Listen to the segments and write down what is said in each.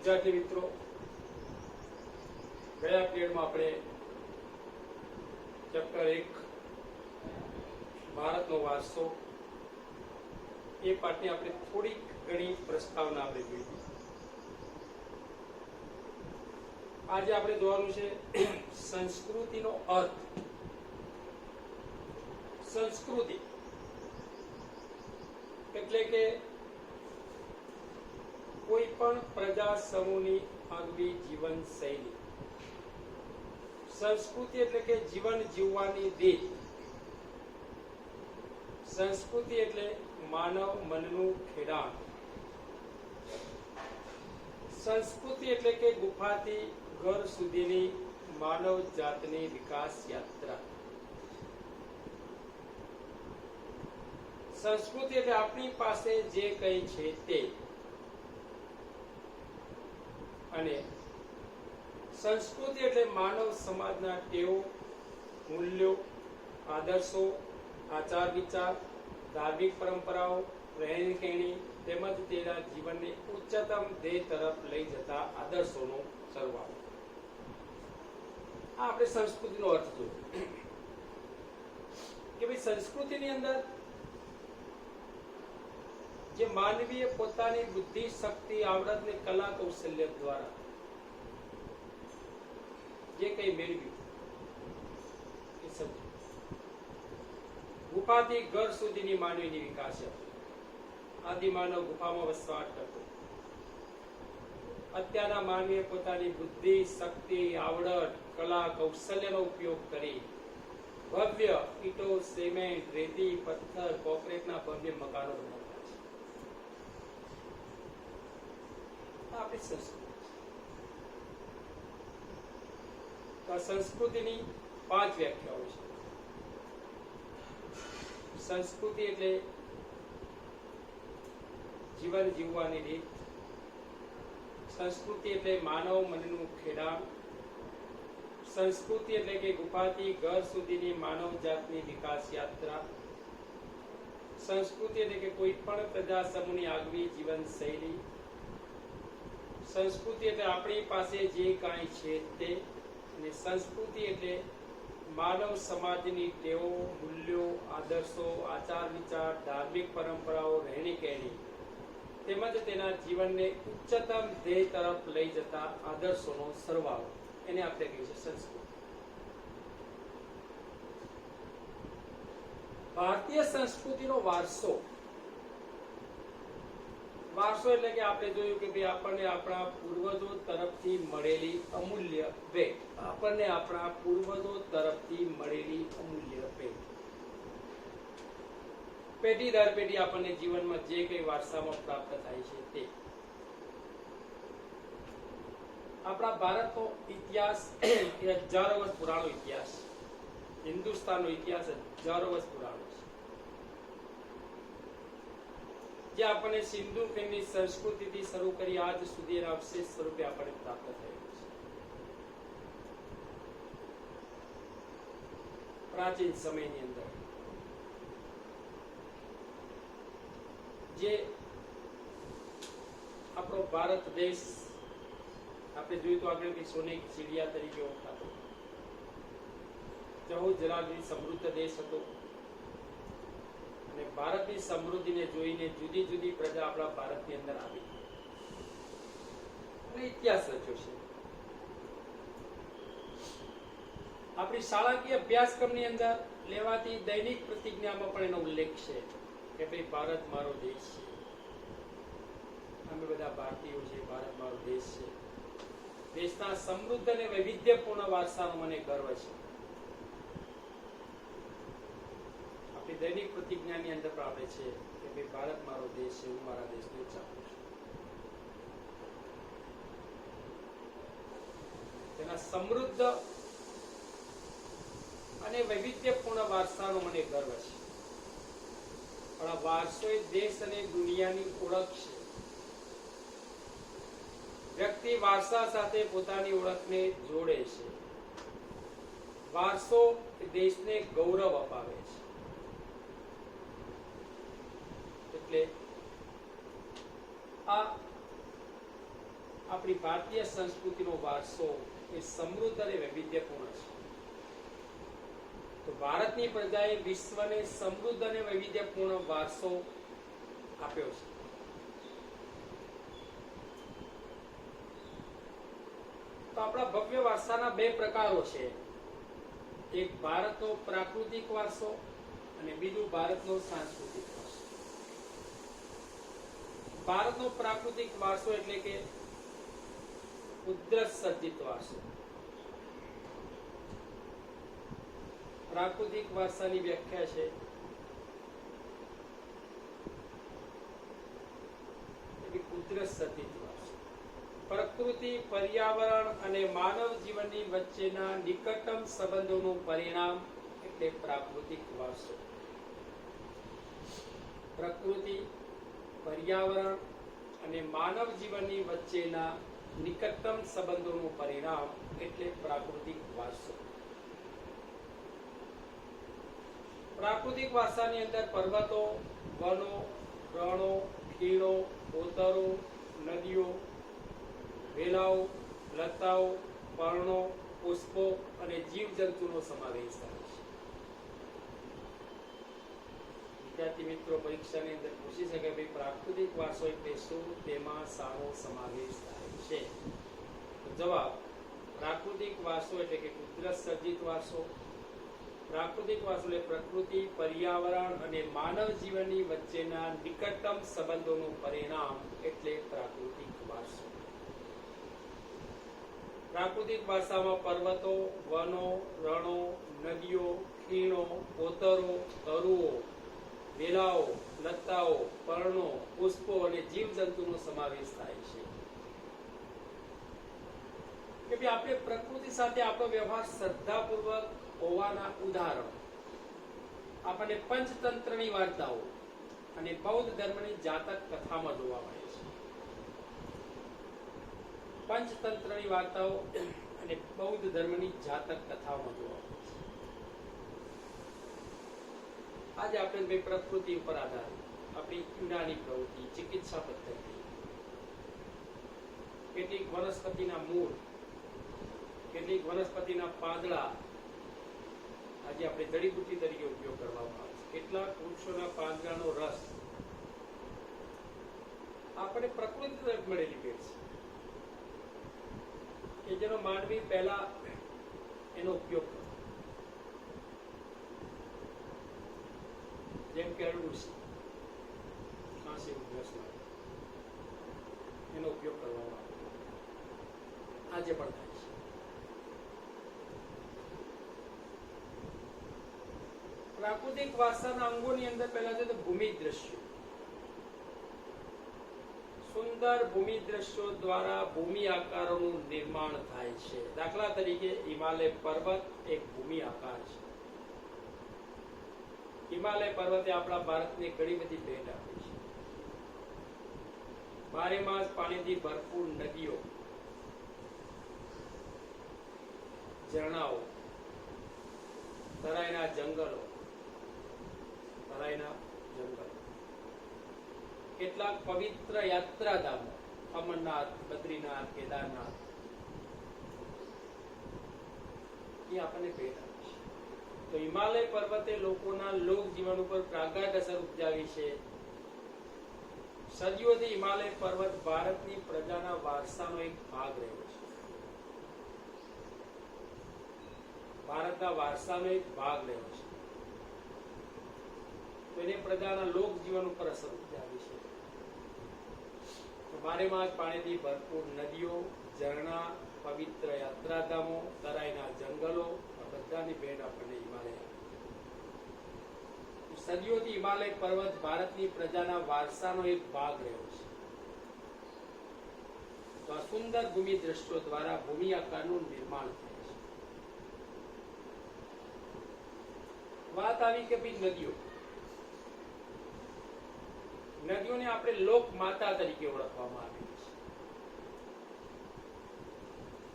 વિદ્યાર્થી મિત્રો, ગયા પીરિયડમાં આપણે ચેપ્ટર 1 ભારતનો વારસો એ પાઠની આપણે થોડીક ઘણી પ્રસ્તાવના આપણે જોઈ. આજે આપણે જોવાનું છે સંસ્કૃતિનો અર્થ. સંસ્કૃતિ એટલે કે કોઈ પણ પ્રજા સમૂહની આગવી જીવન શૈલી. સંસ્કૃતિ એટલે કે જીવન જીવવાની રીત. સંસ્કૃતિ એટલે માનવ મનનું ખેડાણ. સંસ્કૃતિ એટલે કે ગુફાથી ઘર સુધીની માનવ જાતની વિકાસ યાત્રા. સંસ્કૃતિ એટલે આપણી પાસે જે કંઈ છે તે. અને સંસ્કૃતિ એટલે માનવ સમાજના ટેવો, મૂલ્યો, આદર્શો, આચાર વિચાર, ધાર્મિક પરંપરાઓ, રહેણી કહેણી તેમજ તેના જીવનને ઉચ્ચતમ ધ્યેય તરફ લઈ જતા આદર્શોનો સરવાળો. આ આપણે સંસ્કૃતિનો અર્થ જોયો કે ભાઈ સંસ્કૃતિની અંદર જે માનવીય પોતાની બુદ્ધિ, શક્તિ, આવડત ને કલા કૌશલ્ય દ્વારા જે કંઈ મેળવ્યું એ સમજ. ગુફાથી ઘર સુધીની માનવીની વિકાસ છે. આદિમાનવ ગુફામાં વસવાટ કરતો. અત્યારના માનવીએ પોતાની બુદ્ધિ, શક્તિ, આવડત, કલા કૌશલ્યનો ઉપયોગ કરી ભવ્ય ઈંટો, સિમેન્ટ, રેતી, પથ્થર, કોન્ક્રીટના ભવ્ય મકાનો બનાવ્યા છે. આપણી સંસ્કૃતિ. સંસ્કૃતિની 5 વ્યાખ્યાઓ છે. સંસ્કૃતિ એટલે જીવન જીવવાની રીત. સંસ્કૃતિ એટલે માનવ મનનું ખેડાણ. સંસ્કૃતિ એટલે કે ગુફાથી ઘર સુધીની માનવ જાતની વિકાસ યાત્રા. સંસ્કૃતિ એટલે કે કોઈ પણ પ્રજા સમૂહની આગવી જીવન શૈલી. સંસ્કૃતિ એટલે આપણી પાસે જે કાંઈ છે તે. અને સંસ્કૃતિ એટલે માનવ સમાજની ટેવો, મૂલ્યો, આદર્શો, આચાર વિચાર, ધાર્મિક પરંપરાઓ, રહેણી કહેણી તેમજ તેના જીવનને ઉચ્ચતમ ધ્યેય તરફ લઈ જતા આદર્શોનો સરવાળો. એને આપણે કહીએ છીએ સંસ્કૃતિ. ભારતીય સંસ્કૃતિનો વારસો. વારસો એટલે કે આપણે જોયું કે ભાઈ આપણને આપણા પૂર્વજો તરફથી મળેલી અમૂલ્ય ભેટ. આપણને આપણા પૂર્વજો તરફથી મળેલી અમૂલ્ય ભેટ. પેઢી દર પેઢી આપણને જીવનમાં જે કંઈ વારસામાં પ્રાપ્ત થાય છે તે. આપણા ભારતનો ઇતિહાસ એ હજારો વર્ષ પુરાણો ઇતિહાસ. હિન્દુસ્તાનનો ઇતિહાસ હજારો વર્ષ પુરાણો છે. જે આપણને સિંધુ ખીણની સંસ્કૃતિથી શરૂ કરી આજ સુધી એના અવશેષ સ્વરૂપે આપણને પ્રાપ્ત થયેલું છે. પ્રાચીન સમયની અંદર જે આપણો ભારત દેશ આપણે જોયું તો આગળ કે સોને કી ચિડિયા તરીકે ઓળખાતો. ચૌદ જરાની સમૃદ્ધ દેશ હતો. અને ભારતની સમૃદ્ધિને જોઈને જુદી જુદી પ્રજા આપણા ભારતની અંદર આવી અને ઇતિહાસ રચ્યો છે. આપણી શાળાકીય અભ્યાસક્રમની અંદર લેવાતી દૈનિક પ્રતિજ્ઞામાં પણ એનો ઉલ્લેખ છે કે ભાઈ ભારત મારો દેશ છે. અમે બધા ભારતીયો છે. ભારત મારો દેશ છે. દેશના સમૃદ્ધ અને વૈવિધ્યપૂર્ણ વારસાનો મને ગર્વ છે. આપણી દૈનિક પ્રતિજ્ઞાની અંદર પણ આપણે છે કે ભાઈ ભારત મારો દેશ છે. હું મારા દેશને ચાહું છું. તેના સમૃદ્ધ અને વૈવિધ્યપૂર્ણ વારસાનો મને ગર્વ છે. પણ આ વારસો એ દેશ અને દુનિયાની ઓળખ છે. વ્યક્તિ વારસા સાથે પોતાની ઓળખને જોડે છે. વારસો દેશને ગૌરવ અપાવે છે. એટલે આ આપણી ભારતીય સંસ્કૃતિનો વારસો એ સમૃદ્ધ અને વૈવિધ્યપૂર્ણ છે. તો ભારતની પ્રજાએ વિશ્વને સમૃદ્ધ અને વૈવિધ્યપૂર્ણ વારસો આપ્યો છે. તો આપણા ભવ્ય વારસાના બે પ્રકારો છે. એક ભારતનો પ્રાકૃતિક વારસો અને બીજું ભારતનો સાંસ્કૃતિક વારસો. ભારતનો પ્રાકૃતિક વારસો એટલે કે કુદરત સર્જિત વારસો. પ્રાકૃતિક વારસાની વ્યાખ્યા છે કુદરત સર્જિત વારસો. પ્રકૃતિ, પર્યાવરણ અને માનવ જીવનની વચ્ચેના નિકટતમ સંબંધોનું પરિણામ એટલે પ્રાકૃતિક વારસો. પ્રકૃતિ, પર્યાવરણ અને માનવ જીવનની વચ્ચેના નિકટતમ સંબંધોનું પરિણામ એટલે પ્રાકૃતિક વારસો. પ્રાકૃતિક વારસાની અંદર પર્વતો, વનો, રણો, ખીણો, કોતરો, નદીઓ, વેલાઓ, લતાઓ, પર્ણો, પુષ્પો અને જીવજંતુનો સમાવેશ થાય છે. વિદ્યાર્થી મિત્રો પરીક્ષાની અંદર પૂછી શકે ભાઈ પ્રાકૃતિક વારસો એટલે શું, તેમાં શાનો સમાવેશ થાય છે? જવાબ, પ્રાકૃતિક વારસો એટલે કે કુદરત સર્જિત વારસો. પ્રાકૃતિક વારસો એટલે પ્રકૃતિ, પર્યાવરણ અને માનવ જીવનની વચ્ચેના નિકટતમ સંબંધોનું પરિણામ એટલે પ્રાકૃતિક વારસો. પ્રાકૃતિક વારસામાં પર્વતો, વનો, રણો, નદીઓ, ખીણો, કોતરો, તરુઓ, વેલાઓ, લતાઓ, પર્ણો, પુષ્પો અને જીવજંતુનો સમાવેશ થાય છે. કે ભાઈ આપણે પ્રકૃતિ સાથે આપણો વ્યવહાર શ્રદ્ધાપૂર્વક હોવાના ઉદાહરણ આપણને પંચતંત્રની વાર્તાઓ અને બૌદ્ધ ધર્મની જાતક કથામાં જોવા મળે છે. પંચતંત્રની વાર્તાઓ અને બૌદ્ધ ધર્મની જાતક કથાઓમાં જોવા મળે છે. આજે આપણે બે પ્રકૃતિ ઉપર આધારિત આપણી યુનાની પ્રવૃત્તિ, ચિકિત્સા પદ્ધતિ, કેટલીક વનસ્પતિના મૂળ, કેટલીક વનસ્પતિના પાંદડા આજે આપણે જડીબુટ્ટી તરીકે ઉપયોગ કરવામાં આવે છે. કેટલાક વૃક્ષોના પાંદડાનો રસ આપણે પ્રકૃતિ તરફ મળેલી ભેટ છે કે જેનો માનવી પહેલા એનો ઉપયોગ કરે. જેમ કે અરડુસી, ખાંસી ઉધરસ માટે એનો ઉપયોગ કરવામાં આવે આજે પણ થાય છે. પ્રાકૃતિક વારસાના અંગોની અંદર પહેલા છે તો ભૂમિ દ્રશ્યો. સુંદર ભૂમિ દ્રશ્યો દ્વારા ભૂમિ આકારોનું નિર્માણ થાય છે. દાખલા તરીકે હિમાલય પર્વત એક ભૂમિ આકાર છે. હિમાલય પર્વતે આપણા ભારતને ઘણી બધી ભેટ આપી છે. બારેમાસ પાણીથી ભરપૂર નદીઓ, ઝરણાઓ, તરાઈના જંગલો, કેટલાક પવિત્ર યાત્રાધામો, અમરનાથ, બદ્રીનાથ, કેદારનાથ, એ આપણને ભેટ આપી છે. તો હિમાલય પર્વતે લોકોના લોક જીવન ઉપર પ્રાગાઢ અસર ઉપજાવી છે. સદીઓથી હિમાલય પર્વત ભારતની પ્રજાના વારસાનો એક ભાગ રહ્યો છે. ભારતના વારસાનો એક ભાગ રહ્યો છે. તો એને પ્રજાના લોક જીવન ઉપર અસર ઉપજાવી છે. બારેમાસ પાણીથી ભરપૂર નદીઓ, ઝરણા, પવિત્ર યાત્રાધામો, તરાઈના જંગલો, આ બધાની ભેટ આપણને હિમાલય આપી. સદીઓથી હિમાલય પર્વત ભારતની પ્રજાના વારસાનો એક ભાગ રહ્યો છે. તો આ સુંદર ભૂમિ દ્રશ્યો દ્વારા ભૂમિ આકારનું નિર્માણ થાય છે. વાત આવી કે ભાઈ નદીઓ. નદીઓને આપણે લોક માતા તરીકે ઓળખવામાં આવે છે.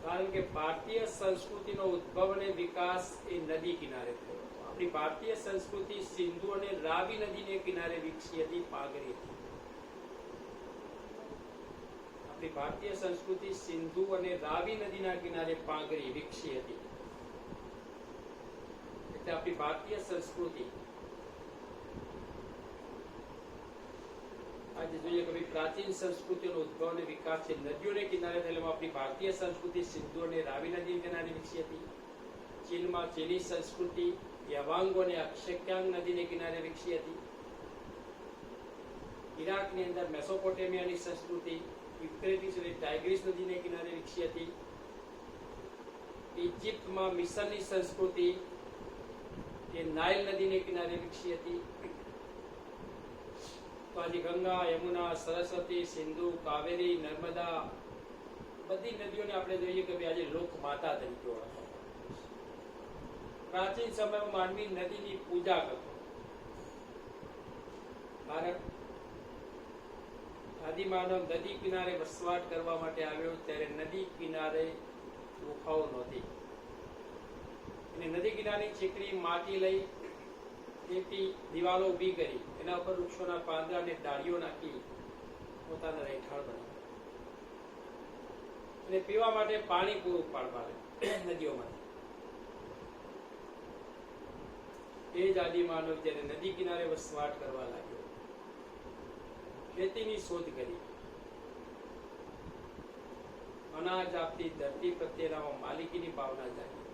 કારણ કે ભારતીય સંસ્કૃતિનો ઉદ્ભવ અને વિકાસ એ નદી કિનારે થયો. આપણી ભારતીય સંસ્કૃતિ સિંધુ અને રાવી નદીને કિનારે વિકસી હતી, પાગરી હતી. આપણી ભારતીય સંસ્કૃતિ સિંધુ અને રાવી નદીના કિનારે પાંગરી વિકસી હતી. એટલે આપણી ભારતીય સંસ્કૃતિ આજે જોઈએ કે પ્રાચીન સંસ્કૃતિનો ઉદ્ભવ અને વિકાસ છે નદીઓને કિનારે થયેલા. આપણી ભારતીય સંસ્કૃતિ સિંધુ અને રાવી નદી કિનારે વિકસી હતી. ચીનમાં ચીની સંસ્કૃતિ યવાંગો અને અક્ષક્યાંગ નદીને કિનારે વિકસી હતી. ઈરાકની અંદર મેસોપોટેમિયાની સંસ્કૃતિ યુફ્રેટીસ અને ટાઇગ્રીસ નદીને કિનારે વિકસી હતી. ઇજિપ્તમાં મિસરની સંસ્કૃતિ એ નાઇલ નદીને કિનારે વિકસી હતી. તો આજે ગંગા, યમુના, સરસ્વતી, સિંધુ, કાવેરી, નર્મદા બધી નદીઓને આપણે જોઈએ કે આજે લોક માતા તરીકે ઓળખવામાં. પ્રાચીન સમયમાં માનવી નદીની પૂજા કરતો. કારણ આદિમાનવ નદી કિનારે વસવાટ કરવા માટે આવ્યો ત્યારે નદી કિનારે ગુફાઓ નહોતી. અને નદી કિનારની ચીકણી માટી લઈ તેથી દિવાલો ઊભી કરી એના ઉપર વૃક્ષોના પાંદડા અને ડાળીઓ નાખી પોતાના રહેઠાણ બનાવ્યા. અને પીવા માટે પાણી પૂરું પાડવા નદીઓમાંથી. એ જ આદિમાનવ જ્યારે નદી કિનારે વસવાટ કરવા લાગ્યો, ખેતીની શોધ કરી, અનાજ આપતી ધરતી પ્રત્યેના માલિકીની ભાવના જાગી.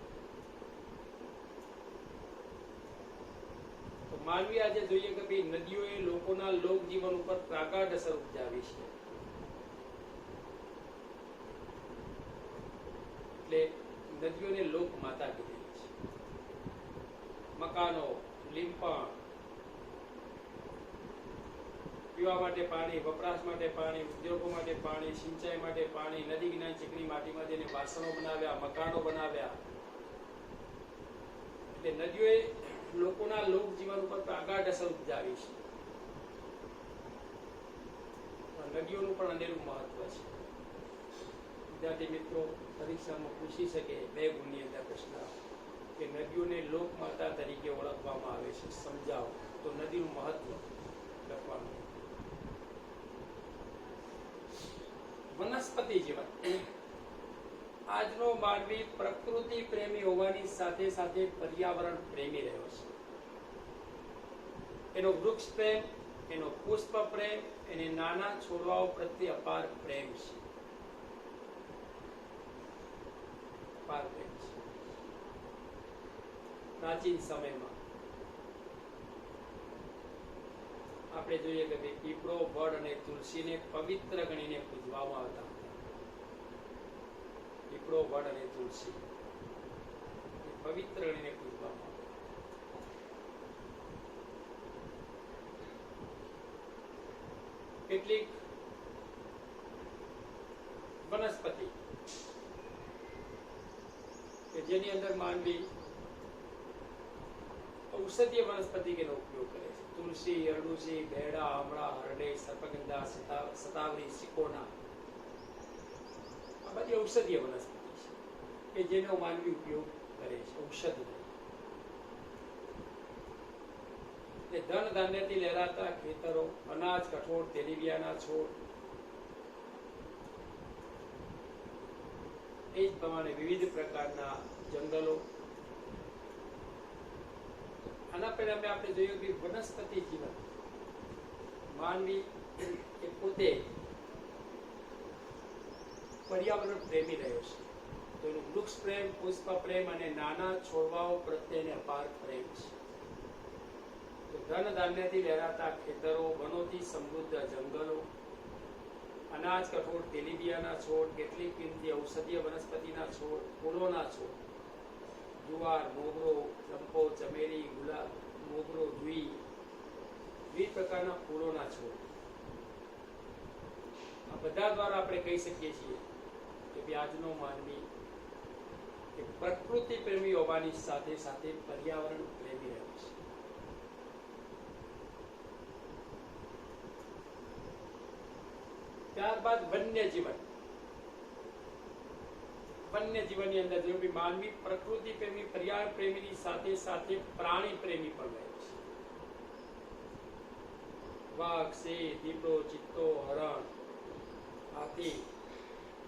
તો માનવી આજે જોઈએ કે ભાઈ નદીઓએ લોકોના લોક જીવન ઉપર પ્રાગાઢ અસર ઉપજાવી છે. એટલે નદીઓને લોક માતા કીધેલી છે. મકાનો, લીંપણ, પીવા માટે પાણી, વપરાશ માટે પાણી, ઉદ્યોગો માટે પાણી, સિંચાઈ માટે પાણી, નદી કિનારે ચીકણી માટીમાં જઈને વાસણો બનાવ્યા, મકાનો બનાવ્યા. એટલે નદીઓએ લોકોના લોક જીવન ઉપર પ્રાગાઢ અસર ઉપજાવી છે. નદીઓનું પણ અનેરું મહત્વ છે. વિદ્યાર્થી મિત્રો પરીક્ષામાં પૂછી શકે 2 ગુણની અંદર પ્રશ્ન કે નદીઓને લોક માતા તરીકે ઓળખવામાં આવે છે, સમજાવો. તો નદીનું મહત્વ લખવાનું. વનસ્પતિ જીવન. આજનો માનવી પ્રકૃતિ પ્રેમી હોવાની સાથે સાથે પર્યાવરણ પ્રેમી રહ્યો છે. એનો વૃક્ષ પ્રેમ, એનો પુષ્પ પ્રેમ, એને નાના છોડવાઓ પ્રત્યે અપાર પ્રેમ છે. અપાર પ્રેમ છે. પ્રાચીન સમયમાં આપણે જોઈએ કે પીપળો, વડ અને તુલસીને પવિત્ર ગણીને પૂજવામાં આવતા હતા. પીપળો, વડ અને તુલસી પવિત્ર ગણીને પૂજવામાં આવતા. કેટલીક વનસ્પતિ કે જેની અંદર માનવી ઔષધીય વનસ્પતિ કે ઉપયોગ કરે છે. તુલસી, અરડુસી, બેડા, આમળા, હરડે, સર્પગંધા, સતાવરી, સિકોના આ બધી ઔષધીય વનસ્પતિ છે કે જેનો માનવી ઉપયોગ કરે છે ઔષધ. ધન ધાન્યથી લહેરાતા ખેતરો, અનાજ, કઠોળ, તેલીબિયાના છોડ, એ જ પ્રમાણે વિવિધ પ્રકારના જંગલો. આના પરિણામે આપણે જોયું કે વનસ્પતિ જીવન માનવી એ પોતે પર્યાવરણ પ્રેમી રહ્યો છે. તો એનું વૃક્ષ પ્રેમ, પુષ્પ પ્રેમ અને નાના છોડવાઓ પ્રત્યેને અપાર પ્રેમ છે. તો ધન ધાન્યથી લહેરાતા ખેતરો, વનોથી સમૃદ્ધ જંગલો, અનાજ, કઠોળ, તેલીબિયાના છોડ, કેટલીક કિંમતી ઔષધીય વનસ્પતિના છોડ, ફૂલોના છોડ, જુવાર, મોગરો, ચંપો, ચમેલી, ગુલાબ, મોગરો, જુઈ, વિવિધ પ્રકારના ફૂલોના છોડ. આ બધા દ્વારા આપણે કહી શકીએ છીએ કે આજનો માનવી એ પ્રકૃતિ પ્રેમી હોવાની સાથે સાથે પર્યાવરણ પ્રેમી રહ્યો છે. ત્યારબાદ વન્ય જીવન. વન્ય જીવનની અંદર જો માનવી પ્રકૃતિ પ્રેમી, પર્યાવરણ પ્રેમીની સાથે સાથે પ્રાણી પ્રેમી પણ રહે છે. વાઘ, સિંહ, દીપડો, ચિત્તો, હરણ, હાથી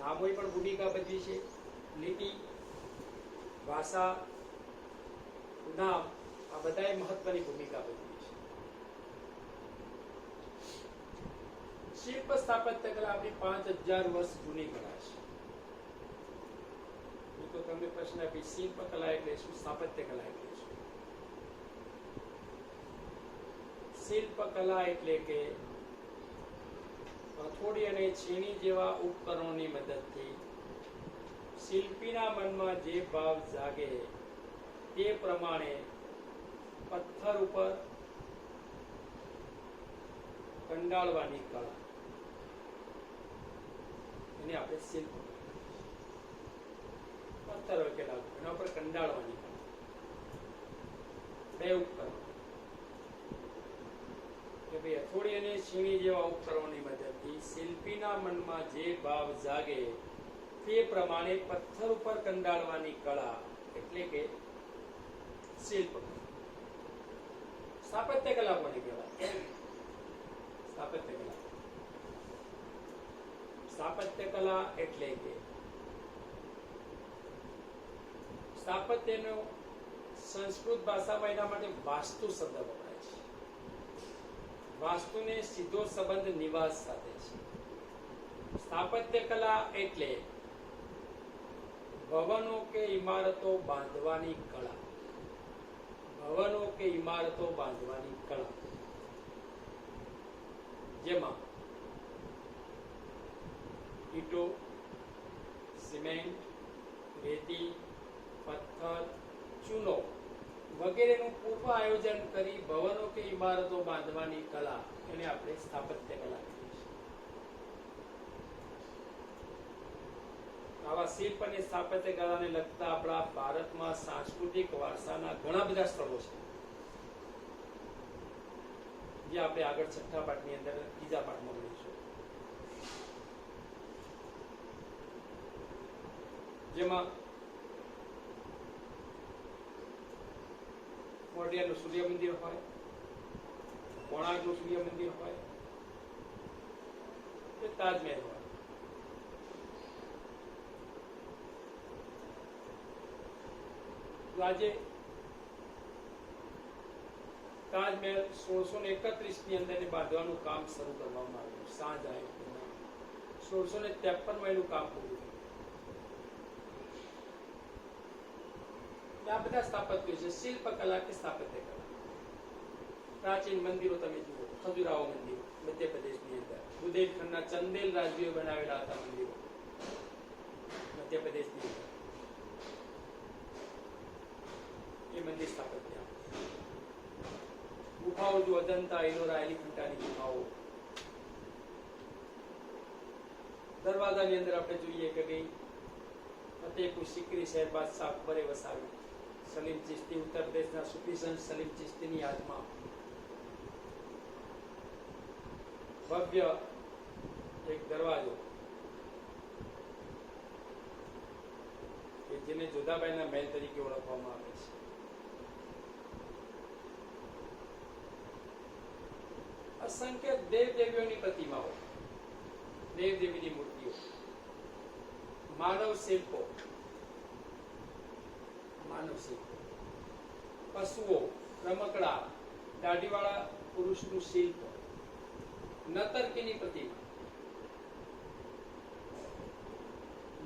નામોએ પણ ભૂમિકા ભજવી છે. લિપિ, ભાષા, નામ આ બધાએ મહત્વની ભૂમિકા ભજવી છે. શિલ્પ સ્થાપત્ય કલા આપણી 5000 વર્ષ જૂની કલા છે. તો તમને પ્રશ્ન આપી શિલ્પ કલા એટલે શું, સ્થાપત્ય કલા એટલે શું? શિલ્પ કલા એટલે કે હથોડી અને છીણી જેવા ઉપકરણોની મદદથી શિલ્પીના મનમાં જે ભાવ જાગે તે પ્રમાણે પથ્થર ઉપર કંડાળવાની કળા, એને આપણે શિલ્પ, પથ્થર વકેલા એના ઉપર કંડાળવાની કળા. બે ઉપકરણ કે ભાઈ હથોડી અને છીણી જેવા ઉપકરણોની મદદથી શિલ્પીના મનમાં જે ભાવ જાગે તે પ્રમાણે પથ્થર ઉપર કંડાળવાની કળા એટલે કે શિલ્પ. સ્થાપત્ય કલા કોને કહેવાય? સ્થાપત્ય કલા, સ્થાપત્ય કલા એટલે કે સ્થાપત્યનો સંસ્કૃત ભાષામાં એના માટે વાસ્તુ શબ્દ વપરાય છે. વાસ્તુને સીધો સંબંધ નિવાસ સાથે છે. સ્થાપત્ય કલા એટલે ભવનો કે ઇમારતો બાંધવાની કળા. ભવનો કે ઇમારતો બાંધવાની કળા જેમાં ઈંટો, સિમેન્ટ, રેતી, પથ્થર, ચૂનો વગેરેનું પૂર્વ આયોજન કરી ભવનો કે ઇમારતો બાંધવાની કલા એને આપણે સ્થાપત્ય કલા કહીએ છીએ. આવા શિલ્પ અને સ્થાપત્ય કલાને લગતા આપણા ભારતમાં સાંસ્કૃતિક વારસાના ઘણા બધા સ્થળો છે, જે આપણે આગળ છઠ્ઠા પાઠની અંદર ત્રીજા પાઠમાં ભણીશું. જેમાં મોઢિયાનું સૂર્ય મંદિર હોય, કોણાર્કનું સૂર્ય મંદિર હોય, કે તાજમહેલ હોય. આજે તાજમહેલ 1631 ની અંદર બાંધવાનું કામ શરૂ કરવામાં આવ્યું. શાહજહાં 1653 માં એનું કામ પૂરું થયું. આ બધા સ્થાપત્યો છે, શિલ્પ કલા કે સ્થાપત્ય કલા. પ્રાચીન મંદિરો તમે જુઓ, ખજુરાહો મંદિરો મધ્યપ્રદેશની અંદર, બુંદેલખંડના ચંદેલ રાજવીઓ બનાવેલા હતા મંદિરો મધ્યપ્રદેશની અંદર. એ મંદિર સ્થાપત્ય. ગુફાઓ જો અજંતા, એલોરા, એલિફન્ટાની ગુફાઓ. દરવાજાની અંદર આપણે જોઈએ કે ભાઈ ફતેહપુર સિકરી શહેર બાદશાહ અકબરે વસાવી. સલીમ ચિશ્તી, ઉત્તર પ્રદેશના સુફી સંત સલીમ ચિશ્તીની યાદમાં ભવ્ય એક દરવાજો કે જેને જોધાબાઈના મહેલ તરીકે ઓળખવામાં આવે છે. અસંખ્ય દેવદેવીઓની પ્રતિમાઓ, દેવદેવીની મૂર્તિઓ, માનવ શિલ્પો, પશુઓ, રમકડા, દાઢીવાળા પુરુષનું શિલ્પ, નતરકીની પ્રતિમા,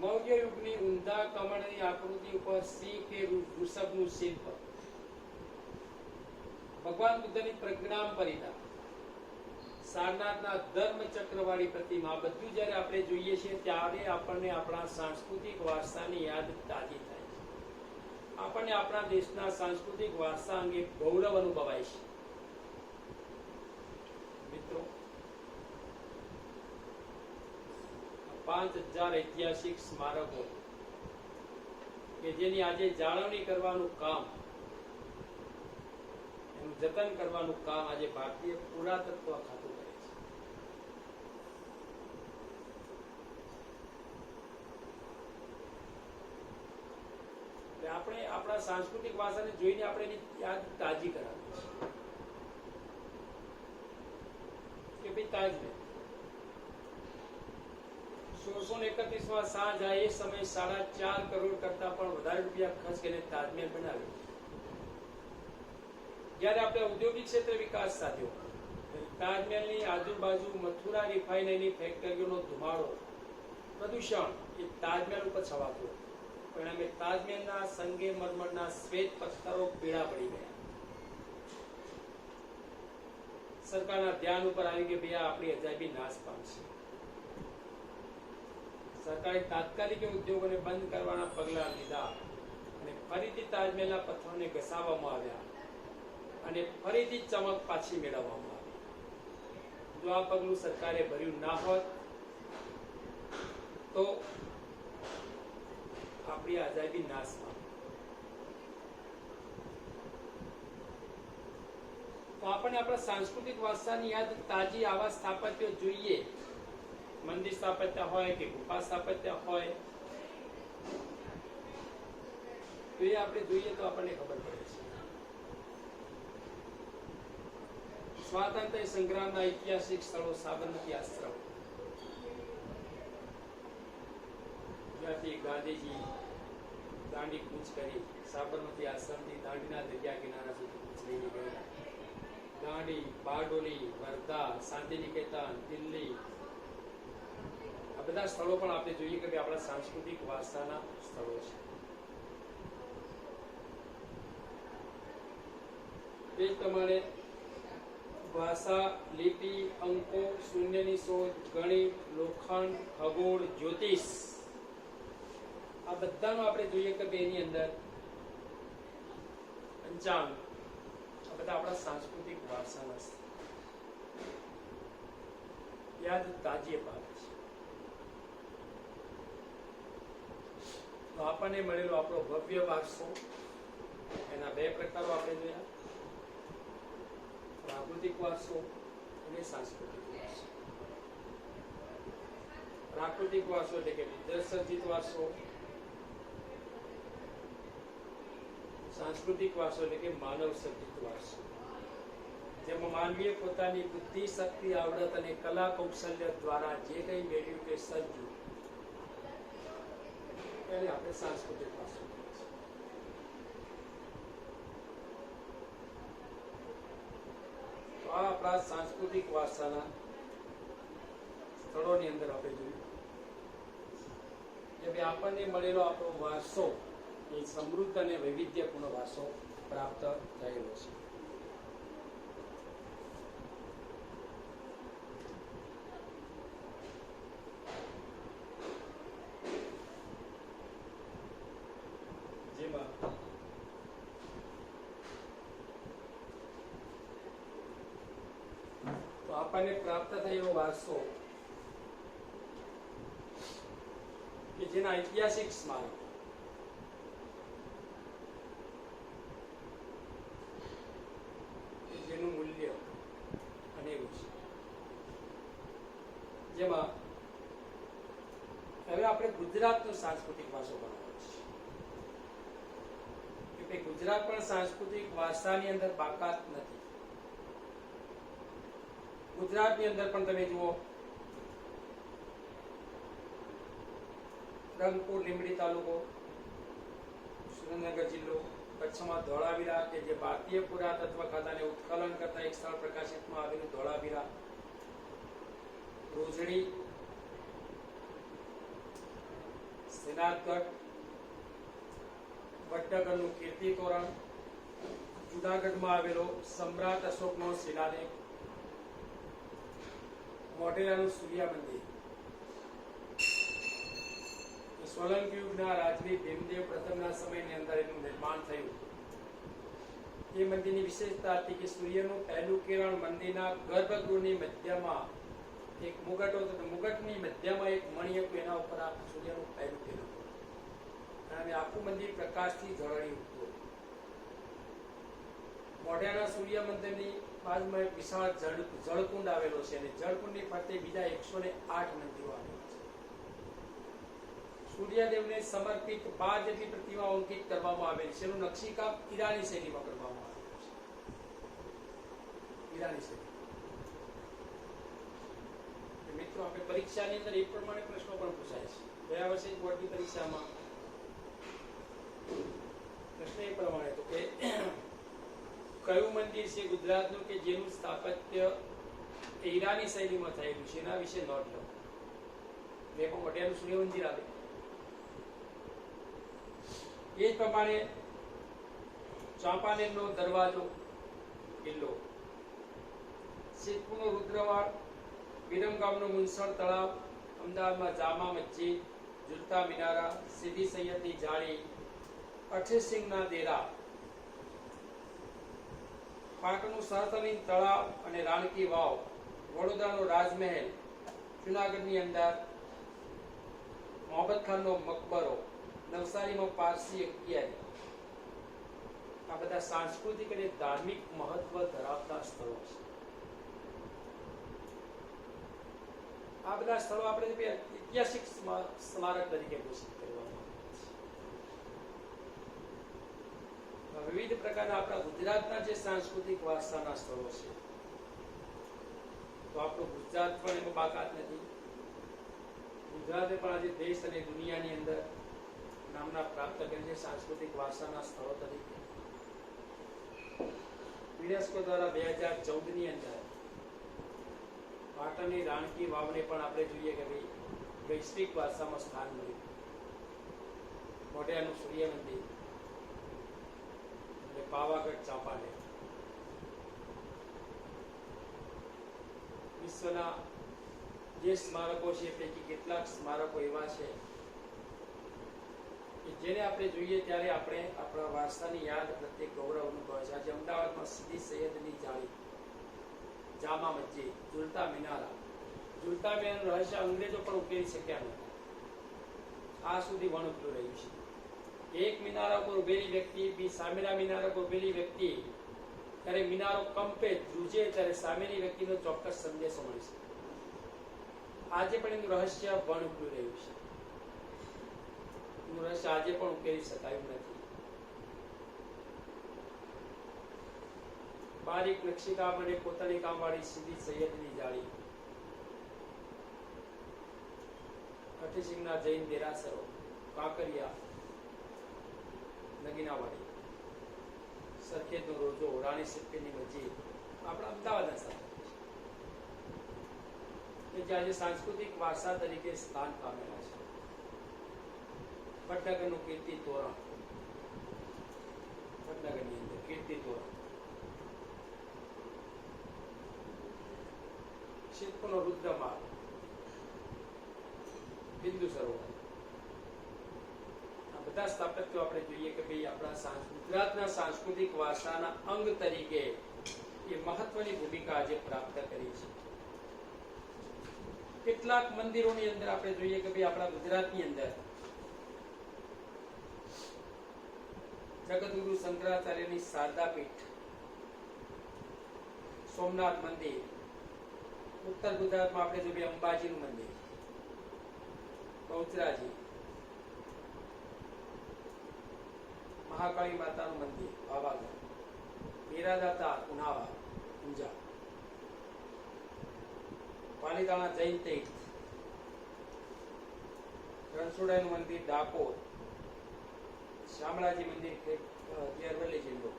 મૌર્ય યુગની ઊંધા કમળની આકૃતિ ઉપર સિંહ કે વૃષભનું શિલ્પ, ભગવાન બુદ્ધની પ્રજ્ઞામ પરિતા, સારનાથના ધર્મચક્રવાળી પ્રતિમા, બધું જ્યારે આપણે જોઈએ છીએ ત્યારે આપણને આપણા સાંસ્કૃતિક વારસાની યાદ તાજી થાય છે. આપણને આપણા દેશના સાંસ્કૃતિક વારસા અંગે ગૌરવ અનુભવાય છે. મિત્રો, 5000 ઐતિહાસિક સ્મારકો કે જેની આજે જાળવણી કરવાનું કામ, એનું જતન કરવાનું કામ આજે ભારતીય પુરાતત્વ ખાતું કરે છે. આપણે આપણા સાંસ્કૃતિક વારસાને જોઈને આપણે એની યાદ તાજી કરાવી છે કે ભાઈ તાજમહેલ 1631 શાહજહાં એ સમયે 4.5 કરોડ કરતા પણ વધારે રૂપિયા ખર્ચ કરીને તાજમહેલ બનાવ્યો. જ્યારે આપણે ઔદ્યોગિક ક્ષેત્રે વિકાસ સાધ્યો, તાજમહેલની આજુબાજુ મથુરા રિફાઇનરીની ફેક્ટરીઓનો ધુમાડો, પ્રદૂષણ એ તાજમહેલ ઉપર છવાતું. પરિણામે તાજમહેલના સંગેમરમરના શ્વેત પથ્થરો પીળા પડી ગયા. સરકારના ધ્યાન ઉપર આવી કે ભાઈ આપણી અજાયબી નાશ પામશે. સરકારે તાત્કાલિક ઉદ્યોગોને બંધ કરવાના પગલા લીધા અને ફરીથી તાજમહેલના પથ્થરોને ઘસાવવામાં આવ્યા અને ફરીથી ચમક પાછી મેળવવામાં આવી. જો આ પગલું સરકારે ભર્યું ના હોત તો આપણી અજાયબી નાશ પામે. તો આપણને આપણા સાંસ્કૃતિક વારસાની યાદ તાજી આવા સ્થાપત્યો જોઈએ, મંદિર સ્થાપત્ય હોય કે ગુફા સ્થાપત્ય હોય, તો એ આપણે જોઈએ તો આપણને ખબર પડે છે. સ્વાતંત્ર્ય સંગ્રામના ઐતિહાસિક સ્થળો, સાબરમતી આશ્રમ, જ્યાંથી ગાંધીજી દાંડી કૂચ કરી સાબરમતી આશ્રમથી દાંડીના દરિયા કિનારા સુધી કૂચ લઈને ગયા. દાંડી, બારડોલી, વર્ધા, શાંતિનિકેતન, દિલ્હી, આ બધા સ્થળો પણ આપણે જોઈએ કે આપણા સાંસ્કૃતિક વારસાના સ્થળો છે. એ પ્રમાણે ભાષા, લિપિ, અંકો, શૂન્યની શોધ, ગણિત, લોખંડ, ખગોળ, જ્યોતિષ, આ બધાનો આપણે જોઈએ કે એની અંદર પંચાંગ, આ બધા આપણા સાંસ્કૃતિક વારસાના યાદ તાજી પામે છે. તો આપણને મળેલો આપણો ભવ્ય વારસો, એના બે પ્રકારો આપણે જોયા: પ્રાકૃતિક વારસો અને સાંસ્કૃતિક વારસો. પ્રાકૃતિક વારસો એટલે કે કુદરત સર્જિત વારસો, સાંસ્કૃતિક વારસો એટલે કે માનવ સર્જિત વારસો, જેમાં માનવીએ પોતાની બુદ્ધિ, શક્તિ, આવડત અને કલા કૌશલ્ય દ્વારા જે કંઈ મેળવ્યું તે સર્જ્યું, એને આપણે સાંસ્કૃતિક વારસો કહીએ છીએ. તો આ આપણા સાંસ્કૃતિક વારસાના સ્થળોની અંદર આપણે જોયું કે આપણને મળેલો આપણો વારસો એ સમૃદ્ધ અને વૈવિધ્યપૂર્ણ વારસો પ્રાપ્ત થયેલો છે. જેમાં તો આપણને પ્રાપ્ત થયેલો વારસો કે જેના ઐતિહાસિક સ્મારક, જેનું મૂલ્ય અનેરું છે. જેમાં હવે આપણે ગુજરાતનો સાંસ્કૃતિક વારસો બનાવવાનો છે કે ગુજરાત પણ સાંસ્કૃતિક વારસાની અંદર બાકાત નથી. ગુજરાતની અંદર પણ તમે જુઓ, રંગપુર, લીંબડી તાલુકો, સુરેન્દ્રનગર જિલ્લો, કચ્છમાં ધોળાવીરા કે જે ભારતીય પુરાતત્વ ખાતાને ઉત્કલન કરતા એક સ્થળ પ્રકાશિતમાં આવેલું ધોળાવીરા, રોજડી, શ્રીનાથગઢ, વડનગરનું કીર્તિ તોરણ, જુનાગઢમાં આવેલો સમ્રાટ અશોકનો શિલાલેખ, મોઢેરાનું સૂર્ય મંદિર, સોલંકી યુગના રાજવી ભીમદેવ પ્રથમના સમયની અંદર એનું નિર્માણ થયું. એ મંદિરની વિશેષતા હતી કે સૂર્યનું પહેલું કિરણ મંદિરના ગર્ભગૃહની મધ્યમાં એક મુગટ હતો, તો મુગટની મધ્યમાં એક મણિ હતું, એના ઉપર આ સૂર્યનું પહેલું કિરણ હતું અને આખું મંદિર પ્રકાશથી ઝળહળી ઉઠતું. મોઢેરાના સૂર્ય મંદિરની બાજુમાં એક વિશાળ જળકુંડ આવેલો છે અને જળકુંડની ફરતે બીજા 108 મંદિરો આવેલા છે. સૂર્યદેવને સમર્પિત 12 જેટલી પ્રતિમાઓ અંકિત કરવામાં આવેલી છે. એનું નકશીકામ ઈરાની શૈલીમાં કરવામાં આવેલું છે. ઈરાની શૈલી. મિત્રો આપણે પરીક્ષાની અંદર એ પ્રમાણે પ્રશ્નો પણ પૂછાય છે. ગયા વર્ષે બોર્ડની પરીક્ષામાં પ્રશ્ન એ પ્રમાણે હતો કે કયું મંદિર છે ગુજરાતનું કે જેનું સ્થાપત્ય ઈરાની શૈલીમાં થયેલું છે, એના વિશે નોંધ લો. મેં પણ વડિયાનું સૂર્ય મંદિર આવે એ જ પ્રમાણે ચાંપાનેરનો દરવાજો કિલ્લો, સિદ્ધપુરનો રુદ્રવાડ, વિરમગામનું મુનસર તળાવ, અમદાવાદમાં જામા મસ્જિદ, ઝુલતા મિનારા, સીદી સૈયદની જાળી, અઠેસિંહના દેરા, પાટણનું સહસ્ત્રલિંગ તળાવ અને રાણકી વાવ, વડોદરાનો રાજમહેલ, જુનાગઢની અંદર મોહમ્મદ ખાનનો મકબરો, નવસારીમાં પારસી અગિયારી. આ બધા સાંસ્કૃતિક અને ધાર્મિક મહત્વ ધરાવતા સ્થળો છે. આ બધા સ્થળો આપણે ઐતિહાસિક સ્મારક તરીકે ઘોષિત કરવામાં આવ્યા છે. વિવિધ પ્રકારના આપણા ગુજરાતના જે સાંસ્કૃતિક વારસાના સ્થળો છે, તો આપણું ગુજરાત પણ એમાં બાકાત નથી. ગુજરાતે પણ આજે દેશ અને દુનિયાની અંદર નામના પ્રાપ્ત કરી છે સાંસ્કૃતિક વારસાના સ્થળો તરીકે. યુનેસ્કો દ્વારા 2014 ની અંદર પાટણની રાણકી વાવને પણ આપણે જોઈએ કે ભાઈ વૈશ્વિક વારસામાં સ્થાન મળ્યું. મોઢેરાનું સૂર્ય મંદિર અને પાવાગઢ ચાંપાનેર વિશ્વના જે સ્મારકો છે પૈકી કેટલાક સ્મારકો એવા છે કે જેને આપણે જોઈએ ત્યારે આપણે આપણા વારસાની યાદ પ્રત્યે ગૌરવ અનુભવે છે. આજે અમદાવાદમાં સીદી સૈયદની જાળી, જામા મસ્જિદ, ઝુલતા મિનારા. ઝુલતા મિનારનું રહસ્ય અંગ્રેજો પણ ઉકેલી શક્યા નહોતા. આ સુધી વણુકલું રહ્યું છે. એક મિનારા પર ઉભેલી વ્યક્તિ બી સામેના મિનારા પર ઉભેલી વ્યક્તિ ત્યારે મિનારો કંપે ધ્રુજે ત્યારે સામેની વ્યક્તિનો ચોક્કસ સંદેશો મળી શકે. આજે પણ એનું રહસ્ય વણુકલું રહ્યું છે. એનું રહસ્ય આજે પણ ઉકેલી શકાયું નથી. બારીક નકશીકામ અને કોતરણી કામવાળી સીદી સૈયદની જાળી, અઠેસિંહના જૈન દેરાસરો, કાંકરિયા, નગીનાવાડી, સરખેજનો રોજો, રાણી સિપ્પીની મસ્જિદ આપણા અમદાવાદના સ્થાન કે જે આજે સાંસ્કૃતિક વારસા તરીકે સ્થાન પામેલા છે. વડનગરનું કીર્તિ તોરણ, વડનગરની અંદર કીર્તિ તોરણ, સિદ્ધપુરનો રુદ્રમાર્ગ, બિંદુ સરોવર. આ બધા સ્થાપત્યો આપણે જોઈએ કે ભાઈ આપણા ગુજરાતના સાંસ્કૃતિક વારસાના અંગ તરીકે એ મહત્વની ભૂમિકા આજે પ્રાપ્ત કરી છે. કેટલાક મંદિરોની અંદર આપણે જોઈએ કે ભાઈ આપણા ગુજરાતની અંદર જગતગુરુ શંકરાચાર્યની શારદા પીઠ, સોમનાથ મંદિર, ઉત્તર ગુજરાતમાં આપણે જોઈએ અંબાજીનું મંદિર, બહુચરાજી, મહાકાળી માતાનું મંદિર પાવાગઢ, વીરાદાતા ઉનાવા ઊંઝા, પાલીતાણા જૈન તીર્થ, રણછોડાનું મંદિર ડાકોર, શામળાજી મંદિર અરવલ્લી જિલ્લો.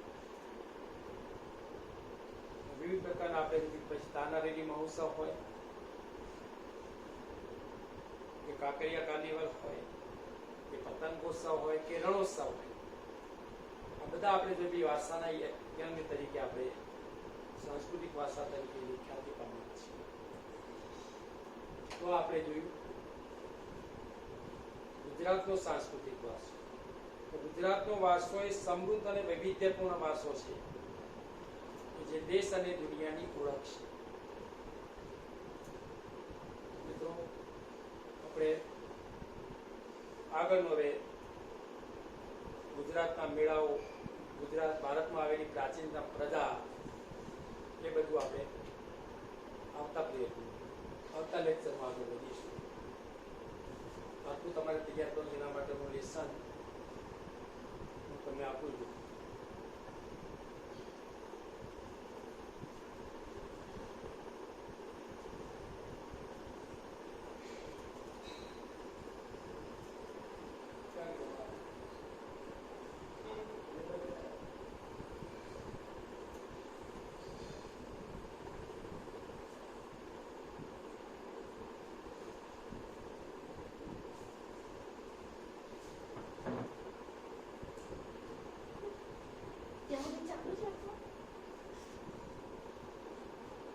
વિવિધ પ્રકારના આપણે પછી તાનારીરી મહોત્સવ હોય કે કાંકરિયા કાર્નિવલ હોય કે પતંગોત્સવ હોય કે રણોત્સવ હોય, આ બધા આપણે જો બી વારસાના યંગ તરીકે આપણે સાંસ્કૃતિક વારસા તરીકે ખ્યાતિ પામીએ છીએ. તો આપણે જોયું ગુજરાતનો સાંસ્કૃતિક વારસો. ગુજરાતનો વારસો એ સમૃદ્ધ અને વૈવિધ્યપૂર્ણ વારસો છે જે દેશ અને દુનિયાની ઓળખ છે. મિત્રો આપણે આગળનો હવે ગુજરાતના મેળાઓ, ગુજરાત ભારતમાં આવેલી પ્રાચીનતમ પ્રજા